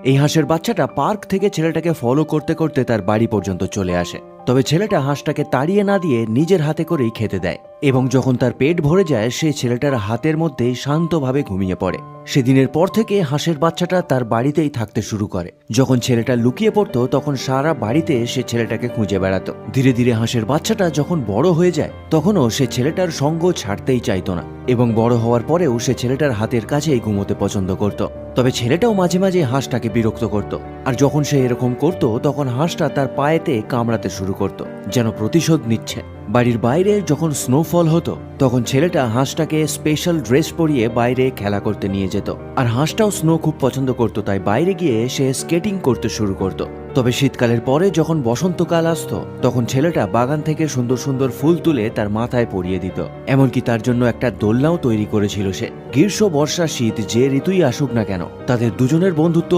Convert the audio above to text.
এই হাঁসের বাচ্চাটা পার্ক থেকে ছেলেটাকে ফলো করতে করতে তার বাড়ি পর্যন্ত চলে আসে। তবে ছেলেটা হাঁসটাকে তাড়িয়ে না দিয়ে নিজের হাতে করেই খেতে দেয় এবং যখন তার পেট ভরে যায় সে ছেলেটার হাতের মধ্যেই শান্তভাবে ঘুমিয়ে পড়ে। সেদিনের পর থেকে হাঁসের বাচ্চাটা তার বাড়িতেই থাকতে শুরু করে। যখন ছেলেটা লুকিয়ে পড়তো তখন সারা বাড়িতে সে ছেলেটাকে খুঁজে বেড়াতো। ধীরে ধীরে হাঁসের বাচ্চাটা যখন বড় হয়ে যায় তখনও সে ছেলেটার সঙ্গ ছাড়তেই চাইতো না এবং বড় হওয়ার পরেও সে ছেলেটার হাতের কাছেই ঘুমোতে পছন্দ করত। তবে ছেলেটাও মাঝে মাঝে হাঁসটাকে বিরক্ত করত, আর যখন সে এরকম করত তখন হাঁসটা তার পায়েতে কামড়াতে শুরু করত, যেন প্রতিশোধ নিচ্ছে। বাড়ির বাইরে যখন স্নোফল হতো তখন ছেলেটা হাঁসটাকে স্পেশাল ড্রেস পরিয়ে বাইরে খেলা করতে নিয়ে যেত। আর হাঁসটাও স্নো খুব পছন্দ করত, তাই বাইরে গিয়ে সে স্কেটিং করতে শুরু করত। তবে শীতকালের পরে যখন বসন্তকাল আসতো তখন ছেলেটা বাগান থেকে সুন্দর সুন্দর ফুল তুলে তার মাথায় পরিয়ে দিত। এমনকি তার জন্য একটা দোলনাও তৈরি করেছিল সে। গ্রীষ্ম, বর্ষা, শীত যে ঋতুই আসুক না কেন তাদের দুজনের বন্ধুত্ব